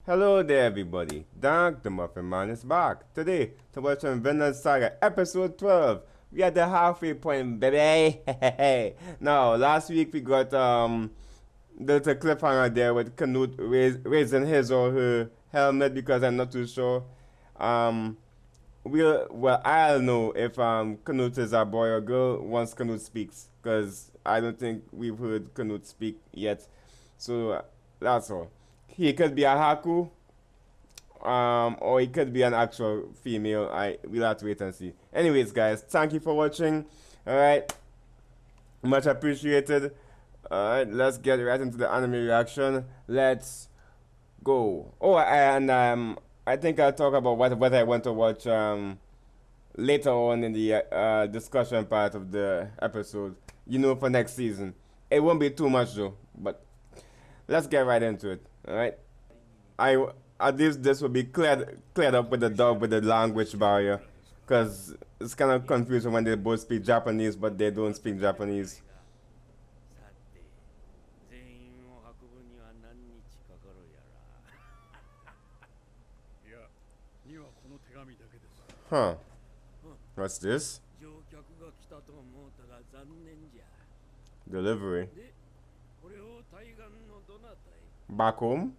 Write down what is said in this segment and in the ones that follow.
Hello there, everybody. DankTheMuffinman is back today to watch some Vinland Saga episode 12. We at the halfway point, baby. Now, last week we got there's a cliffhanger there with Canute raising his or her helmet because I'm not too sure. Um, I'll know if Canute is a boy or girl once Canute speaks, because I don't think we've heard Canute speak yet. So that's all. He could be a Haku, or he could be an actual female. We'll have to wait and see. Anyways, guys, thank you for watching. All right, much appreciated. All right, let's get right into the anime reaction. Let's go. Oh, and I think I'll talk about what I want to watch later on in the discussion part of the episode. You know, for next season. It won't be too much though, but let's get right into it. All right. At least this will be cleared up with the dub with the language barrier, cause it's kind of confusing when they both speak Japanese but they don't speak Japanese. Huh? What's this? Delivery. Back home?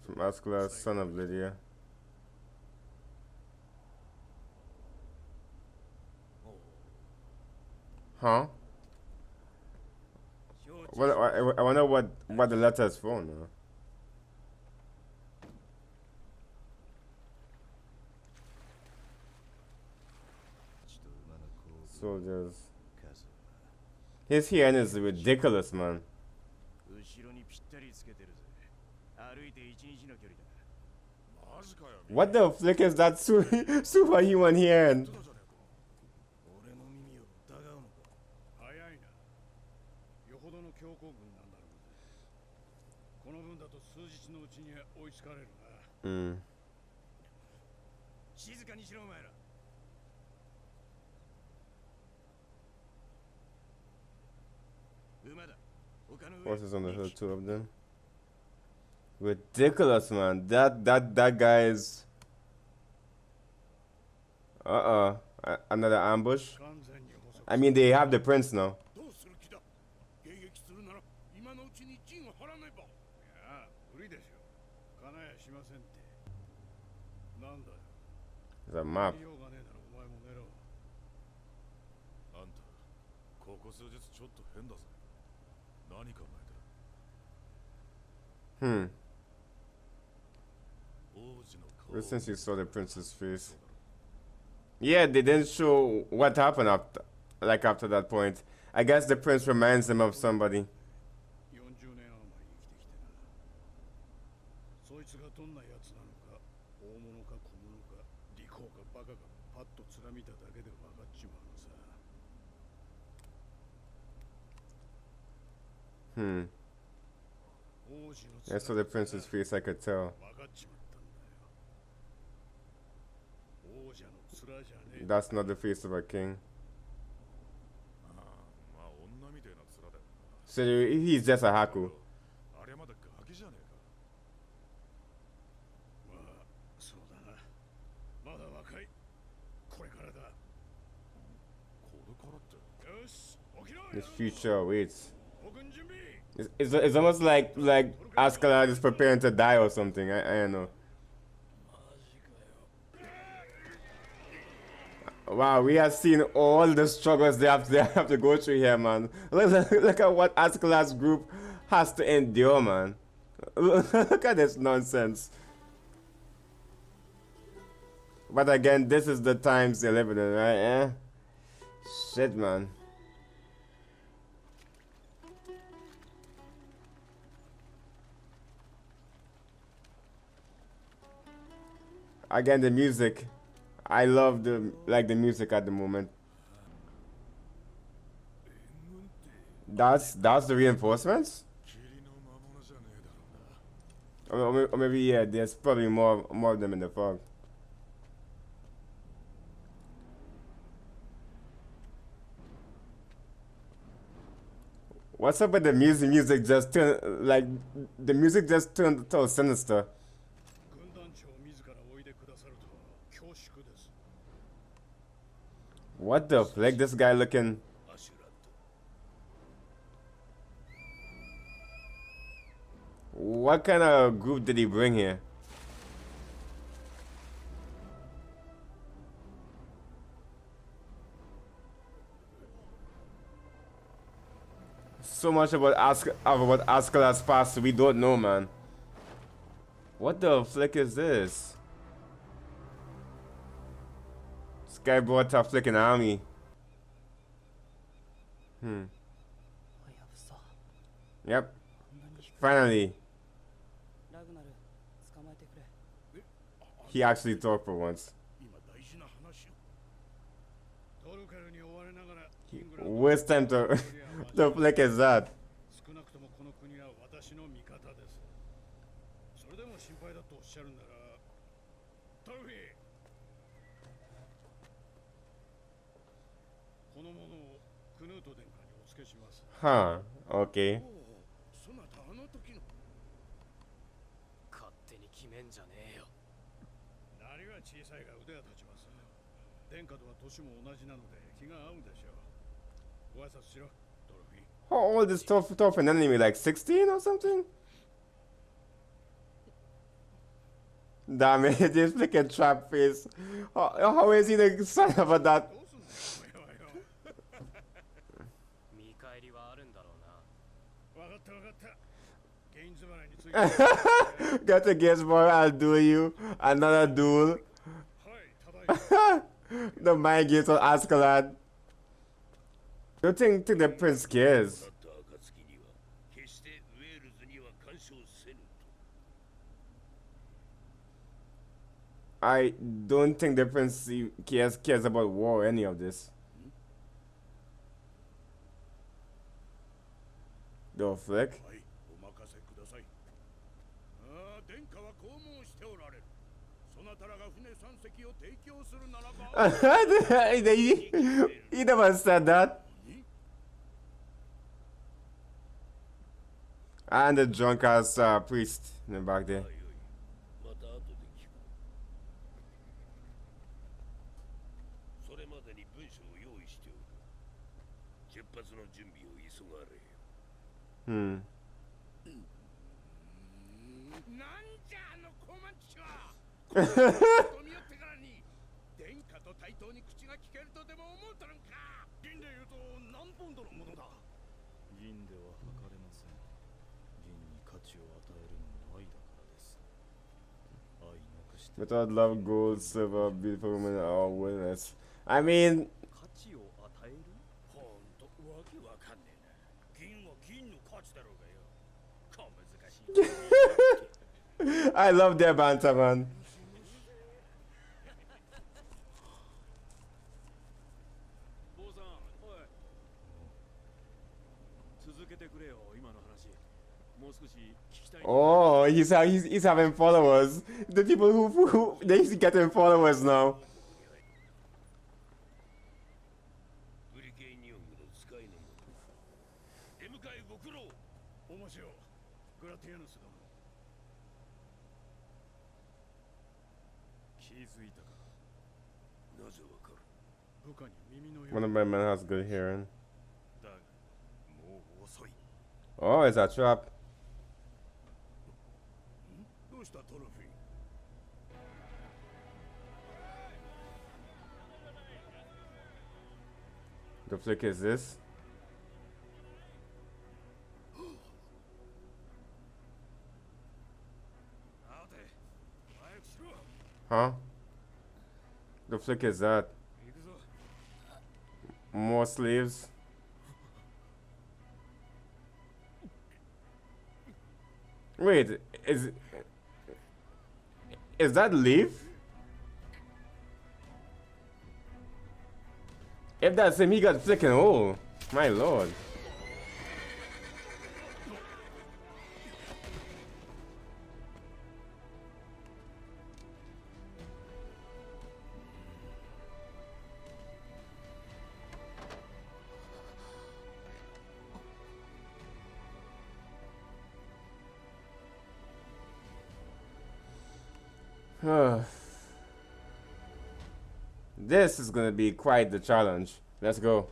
From Askeladd, son of Lydia. Huh? Well, I wonder what the letter is for now. Soldiers. His hearing is ridiculous, man. What the flick is that superhuman hearing? Horses on the hill, two of them. Ridiculous, man. That guy is. Another ambush. I mean, they have the prince now. There's a map. Well, since you saw the prince's face. Yeah, they didn't show what happened after that point. I guess the prince reminds him of somebody. I saw the prince's face, I could tell. That's not the face of a king. So he's just a Haku. His future awaits. It's almost like Askeladd is preparing to die or something. I don't know. Wow, we have seen all the struggles they have to go through here, man. Look at what Askeladd's group has to endure, man. Look at this nonsense. But again, this is the times they're living in, right? Yeah. Shit, man. Again, the music. I love the music at the moment. That's the reinforcements? Or maybe yeah, there's probably more of them in the fog. What's up with the music? Music just turned like the music just turned so sinister. What the flick? This guy looking. What kind of group did he bring here? So much about Askeladd's past we don't know, man. What the flick is this? This guy brought a flicking army. Yep. Finally. He actually talked for once. Waste time to the flick is that? Huh, okay. How old is tough an enemy? Like 16 or something? Damn it, this freaking trap face. How is he the son of a that? Get a guess more, I'll duel you. Another duel. The mind games of Askeladd. You think the prince cares? I don't think the prince cares about war or any of this. The flick. He never said that. And the drunk ass priest in the back there. Without love, gold, silver, beautiful women, all witness. I mean, I love their banter, man. Oh, he's having followers. The people who he's getting followers now. One of my men has good hearing. Oh, it's a trap. The flick is this? Huh? The flick is that? More slaves? Wait, is that Leaf? If that's him, he got flicking old. My lord. This is gonna be quite the challenge. Let's go.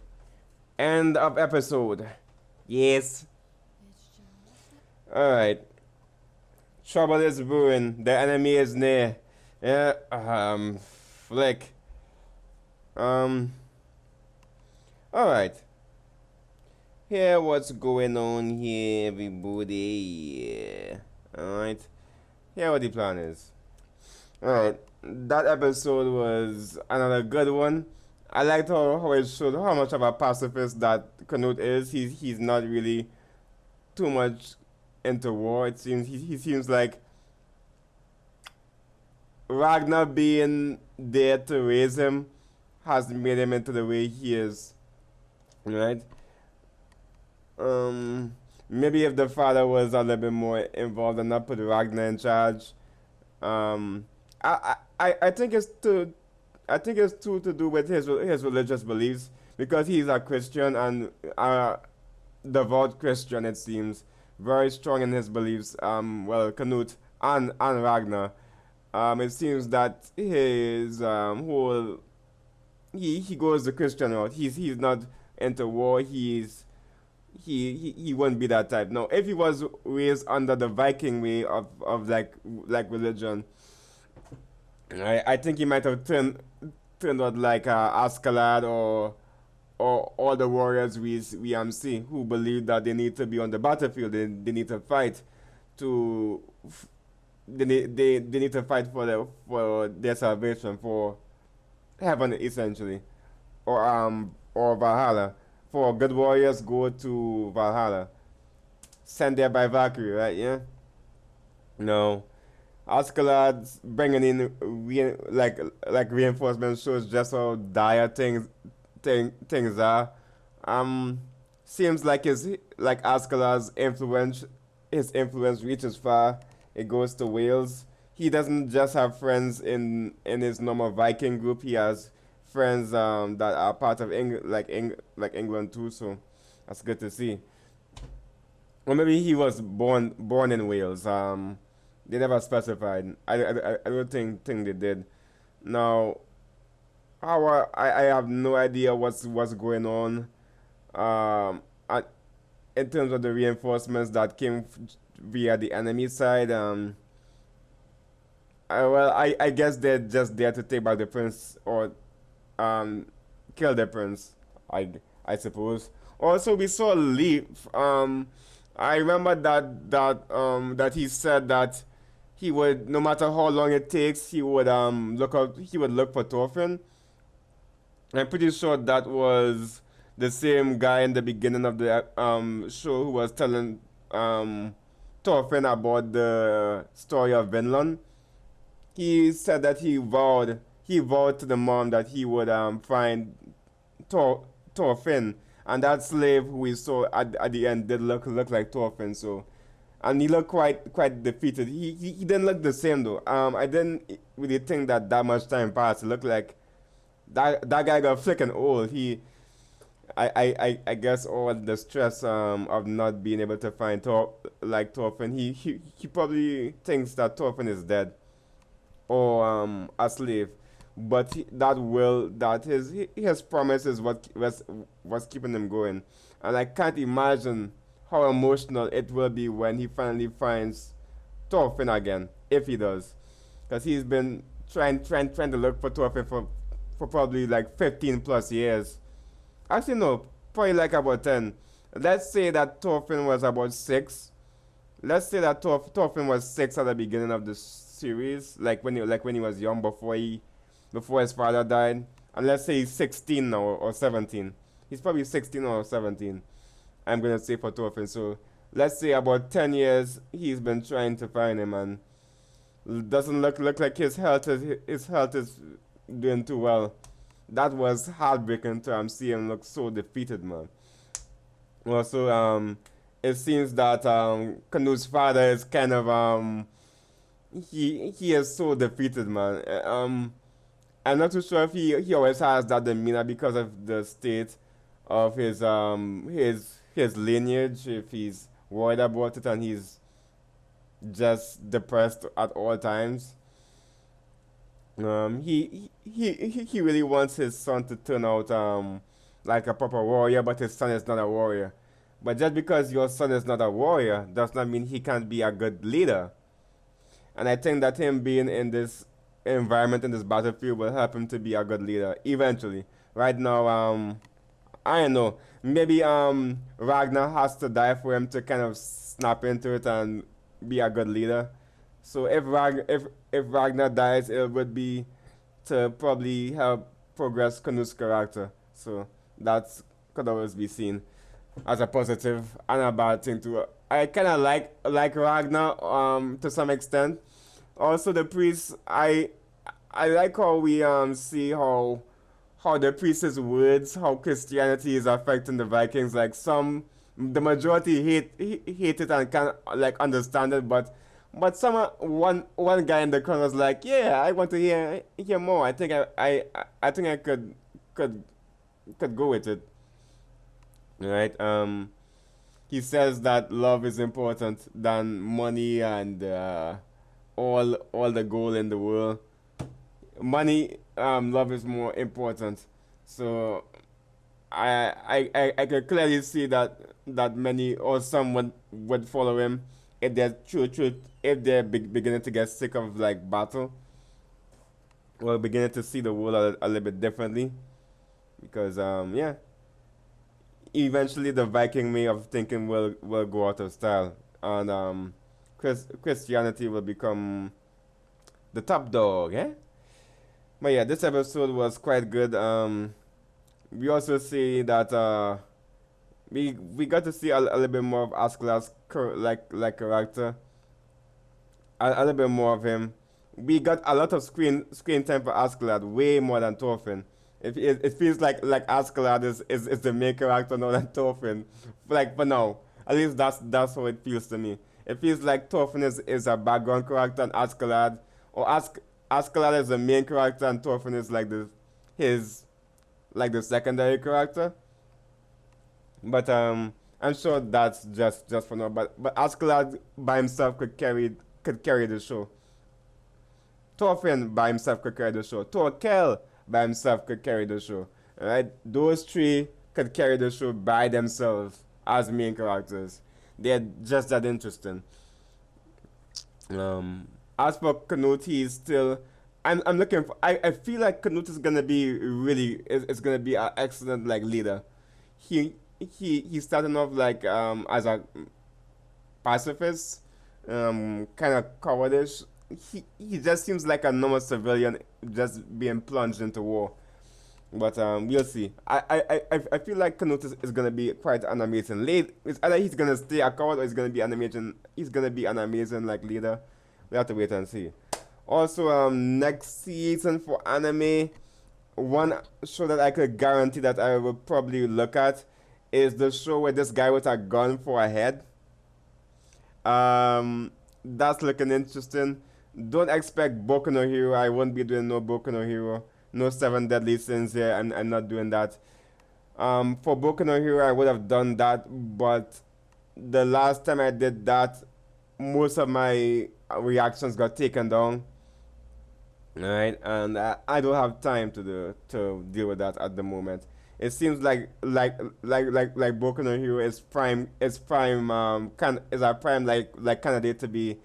End of episode. Yes. Alright. Trouble is brewing. The enemy is near. Yeah, flick. Um, alright. Here, what's going on here, everybody? Yeah. Alright. Here, what the plan is. Alright. That episode was another good one. I liked how it showed how much of a pacifist that Canute is. He's not really too much into war. It seems he seems like Ragnar being there to raise him has made him into the way he is. Right? Maybe if the father was a little bit more involved and not put Ragnar in charge. I think it's too to do with his religious beliefs because he's a Christian and a devout Christian. It seems very strong in his beliefs. Well, Canute and Ragnar. It seems that his whole he goes the Christian route. He's not into war. He wouldn't be that type. No, if he was raised under the Viking way of like religion, I think he might have turned out like Askeladd or all the warriors we see who believe that they need to be on the battlefield. They need to fight to they need to fight for their salvation, for heaven essentially, or Valhalla. For good warriors go to Valhalla, sent there by Valkyrie, right? Yeah. No, Askeladd bringing in reinforcement shows just how dire things are. Um, Seems like Askeladd's influence reaches far. It goes to Wales. He doesn't just have friends in his normal Viking group. He has friends that are part of England too. So that's good to see. Or maybe he was born in Wales. They never specified. I don't think they did. Now, I have no idea what's going on. I, in terms of the reinforcements that came via the enemy side. I guess they're just there to take back the prince or kill the prince. I suppose. Also, we saw Leaf. I remember that he said that he would, no matter how long it takes, he would look for Thorfinn. I'm pretty sure that was the same guy in the beginning of the show who was telling Thorfinn about the story of Vinland. He said that he vowed to the mom that he would find Thorfinn, and that slave who we saw at the end did look like Thorfinn. So, and he looked quite defeated. He didn't look the same though. I didn't really think that much time passed. It looked like that guy got flicking old. I guess all the stress of not being able to find Thorfinn. He probably thinks that Thorfinn is dead or a slave, but his promise is what was keeping him going, and I can't imagine how emotional it will be when he finally finds Thorfinn again, if he does, because he's been trying to look for Thorfinn for probably like 15 plus years. Actually, no, probably like about 10. Let's say that Thorfinn was about 6. Let's say that Thorfinn was 6 at the beginning of the series, like when he was young before his father died. And let's say he's 16 now or 17. He's probably 16 or 17. I'm gonna say for Thorfinn. So let's say about 10 years he's been trying to find him, and doesn't look like his health is doing too well. That was heartbreaking to see him look so defeated, man. Also, it seems that Canute's father is kind of he is so defeated, man. I'm not too sure if he always has that demeanor because of the state of his lineage. If he's worried about it and he's just depressed at all times. He really wants his son to turn out like a proper warrior, but his son is not a warrior. But just because your son is not a warrior does not mean he can't be a good leader. And I think that him being in this environment, in this battlefield, will help him to be a good leader eventually. Right now, I don't know. Maybe Ragnar has to die for him to kind of snap into it and be a good leader. So if Ragnar dies, it would be to probably help progress Canute's character. So that's could always be seen as a positive and a bad thing too. I kind of like Ragnar to some extent. Also the priest, I like how we see how the priest's words, how Christianity is affecting the Vikings. Like the majority hate it and can like understand it, but one guy in the crowd was like, yeah, I want to hear more. I think I could could go with it, right? He says that love is important than money and all the gold in the world. Money, love is more important. So I could clearly see that many or some would follow him if they're if they're beginning to get sick of like battle or beginning to see the world a little bit differently because yeah, eventually the Viking way of thinking will go out of style and Christianity will become the top dog, eh? But yeah, this episode was quite good. We also see that we got to see a little bit more of Askeladd's like character, a little bit more of him. We got a lot of screen time for Askeladd, way more than Thorfinn. It feels like Askeladd is the main character more than Thorfinn. Like for now, at least that's how it feels to me. It feels like Thorfinn is a background character and Askeladd or Askeladd is the main character and Thorfinn is like his like the secondary character. But I'm sure that's just for now. But Askeladd by himself could carry the show. Thorfinn by himself could carry the show. Thorkel by himself could carry the show. Alright? Those three could carry the show by themselves as main characters. They're just that interesting. As for Canute, he's still. I'm looking for. I feel like Canute is gonna be is gonna be an excellent like leader. He's starting off like as a pacifist, kind of cowardish. He just seems like a normal civilian just being plunged into war. But we'll see. I feel like Canute is gonna be quite an amazing lead. It's either he's gonna stay a coward or he's gonna be an amazing. He's gonna be an amazing like leader. We have to wait and see. Also, next season for anime, one show that I could guarantee that I will probably look at is the show where this guy with a gun for a head. That's looking interesting. Don't expect Boku no Hero. I won't be doing no Boku no Hero. No Seven Deadly Sins here. I'm not doing that. For Boku no Hero, I would have done that, but the last time I did that, most of my reactions got taken down. Right, and I don't have time to deal with that at the moment. It seems like Boku no Hero is prime is a prime like candidate to be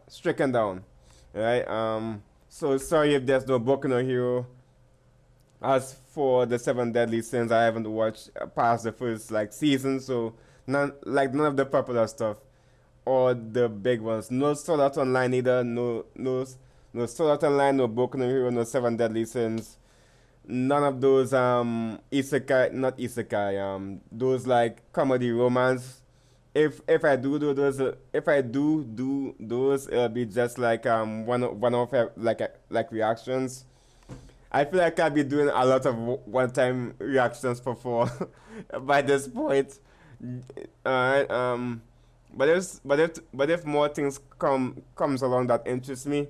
stricken down, right? So sorry if there's no Boku no Hero. As for the Seven Deadly Sins, I haven't watched past the first like season, so none of the popular stuff or the big ones. No Sword Art Online either. No Sword Art Online. No Boku no Hero. No Seven Deadly Sins. None of those isekai, not isekai. Those like comedy romance. If I do those, it'll be just like one of like reactions. I feel like I'll be doing a lot of one time reactions for by this point. Alright, but if more things comes along that interests me,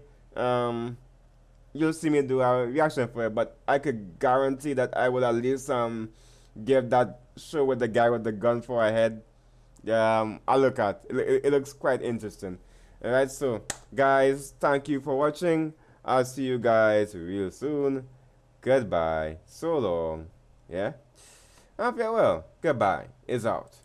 you'll see me do a reaction for it. But I could guarantee that I will at least give that show with the guy with the gun for a head. I'll look at it. It looks quite interesting. Alright, so guys, thank you for watching. I'll see you guys real soon. Goodbye. So long. Yeah? And farewell. Goodbye. Is out.